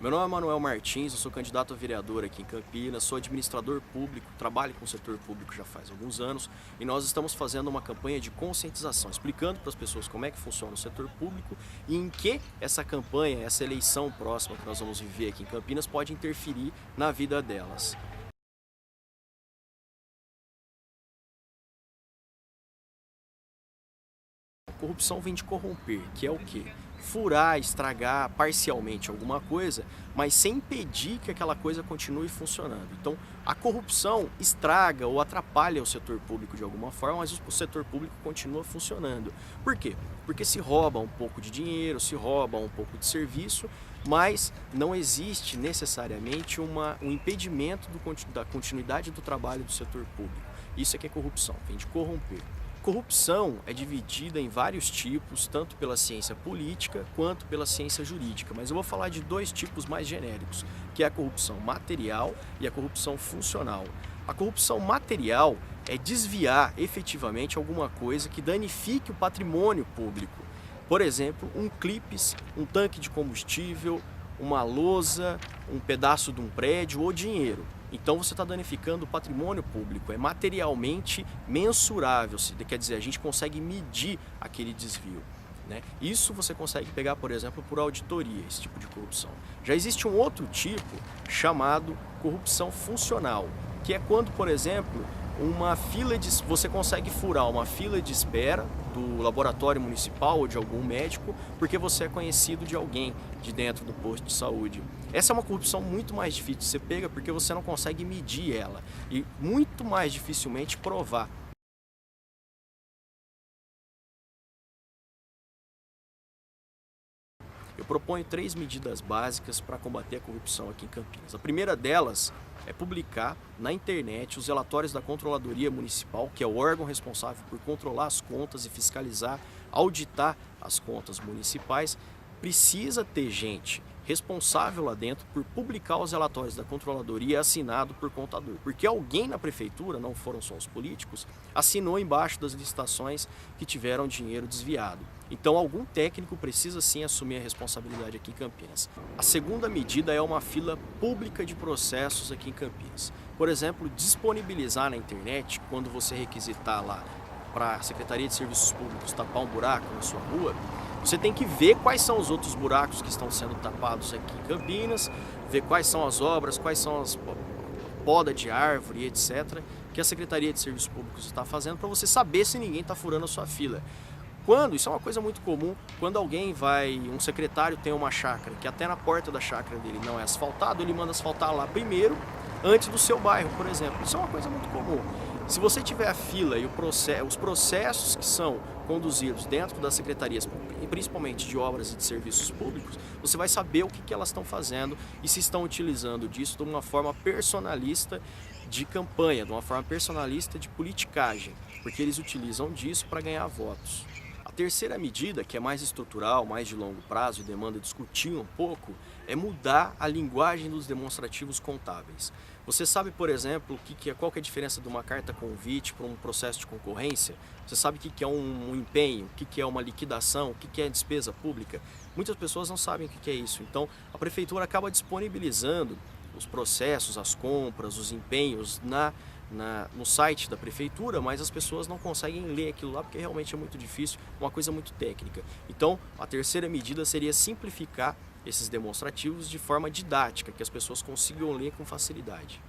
Meu nome é Manuel Martins, eu sou candidato a vereador aqui em Campinas, sou administrador público, trabalho com o setor público já faz alguns anos e nós estamos fazendo uma campanha de conscientização, explicando para as pessoas como é que funciona o setor público e em que essa campanha, essa eleição próxima que nós vamos viver aqui em Campinas pode interferir na vida delas. Corrupção vem de corromper, que é o quê? Furar, estragar parcialmente alguma coisa, mas sem impedir que aquela coisa continue funcionando. Então, a corrupção estraga ou atrapalha o setor público de alguma forma, mas o setor público continua funcionando. Por quê? Porque se rouba um pouco de dinheiro, se rouba um pouco de serviço, mas não existe necessariamente um impedimento da continuidade do trabalho do setor público. Isso é que é corrupção, vem de corromper. Corrupção é dividida em vários tipos, tanto pela ciência política quanto pela ciência jurídica, mas eu vou falar de dois tipos mais genéricos, que é a corrupção material e a corrupção funcional. A corrupção material é desviar efetivamente alguma coisa que danifique o patrimônio público. Por exemplo, um clipes, um tanque de combustível, uma lousa, um pedaço de um prédio ou dinheiro. Então você está danificando o patrimônio público, é materialmente mensurável, quer dizer, a gente consegue medir aquele desvio, né? Isso você consegue pegar, por exemplo, por auditoria, esse tipo de corrupção. Já existe um outro tipo chamado corrupção funcional, que é quando, por exemplo, você consegue furar uma fila de espera do laboratório municipal ou de algum médico porque você é conhecido de alguém de dentro do posto de saúde. Essa é uma corrupção muito mais difícil de ser pega porque você não consegue medir ela e muito mais dificilmente provar. Eu proponho 3 medidas básicas para combater a corrupção aqui em Campinas. A primeira delas é publicar na internet os relatórios da Controladoria Municipal, que é o órgão responsável por controlar as contas e fiscalizar, auditar as contas municipais. Precisa ter gente responsável lá dentro por publicar os relatórios da Controladoria assinado por contador. Porque alguém na prefeitura, não foram só os políticos, assinou embaixo das licitações que tiveram dinheiro desviado. Então algum técnico precisa sim assumir a responsabilidade aqui em Campinas. A segunda medida é uma fila pública de processos aqui em Campinas. Por exemplo, disponibilizar na internet, quando você requisitar lá para a Secretaria de Serviços Públicos tapar um buraco na sua rua, você tem que ver quais são os outros buracos que estão sendo tapados aqui em Campinas, ver quais são as obras, quais são as poda de árvore, etc., que a Secretaria de Serviços Públicos está fazendo para você saber se ninguém está furando a sua fila. Isso é uma coisa muito comum, quando um secretário tem uma chácara, que até na porta da chácara dele não é asfaltado, ele manda asfaltar lá primeiro, antes do seu bairro, por exemplo. Isso é uma coisa muito comum. Se você tiver a fila e os processos que são conduzidos dentro das secretarias, principalmente de obras e de serviços públicos, você vai saber o que elas estão fazendo e se estão utilizando disso de uma forma personalista de campanha, de uma forma personalista de politicagem, porque eles utilizam disso para ganhar votos. A terceira medida, que é mais estrutural, mais de longo prazo e demanda discutir um pouco, é mudar a linguagem dos demonstrativos contábeis. Você sabe, por exemplo, qual que é a diferença de uma carta convite para um processo de concorrência? Você sabe o que é um empenho, o que é uma liquidação, o que é despesa pública? Muitas pessoas não sabem o que é isso. Então, a prefeitura acaba disponibilizando os processos, as compras, os empenhos no site da prefeitura, mas as pessoas não conseguem ler aquilo lá porque realmente é muito difícil, uma coisa muito técnica. Então, a terceira medida seria simplificar esses demonstrativos de forma didática, que as pessoas consigam ler com facilidade.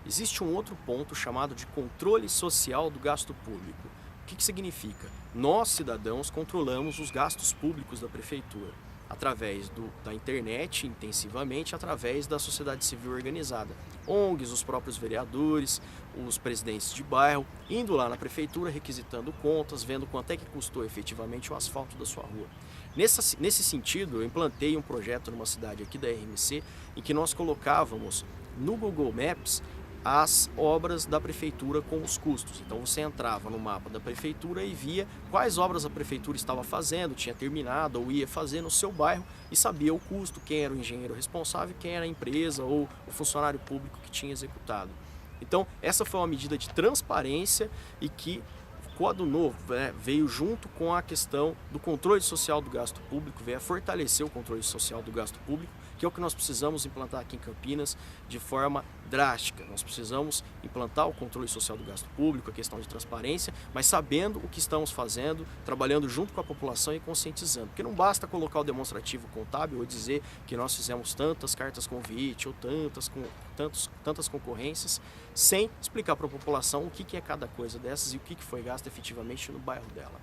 Existe um outro ponto chamado de controle social do gasto público. O que significa? Nós, cidadãos, controlamos os gastos públicos da prefeitura através da internet, intensivamente, através da sociedade civil organizada. ONGs, os próprios vereadores, os presidentes de bairro, indo lá na prefeitura, requisitando contas, vendo quanto é que custou efetivamente o asfalto da sua rua. Nesse sentido, eu implantei um projeto numa cidade aqui da RMC, em que nós colocávamos no Google Maps as obras da prefeitura com os custos. Então você entrava no mapa da prefeitura e via quais obras a prefeitura estava fazendo, tinha terminado ou ia fazer no seu bairro e sabia o custo, quem era o engenheiro responsável, quem era a empresa ou o funcionário público que tinha executado. Então essa foi uma medida de transparência e que Código novo, né, veio junto com a questão do controle social do gasto público, veio a fortalecer o controle social do gasto público, que é o que nós precisamos implantar aqui em Campinas de forma drástica. Nós precisamos implantar o controle social do gasto público, a questão de transparência, mas sabendo o que estamos fazendo, trabalhando junto com a população e conscientizando. Porque não basta colocar o demonstrativo contábil ou dizer que nós fizemos tantas cartas convite ou tantas concorrências, sem explicar para a população o que é cada coisa dessas e o que foi gasto efetivamente no bairro dela.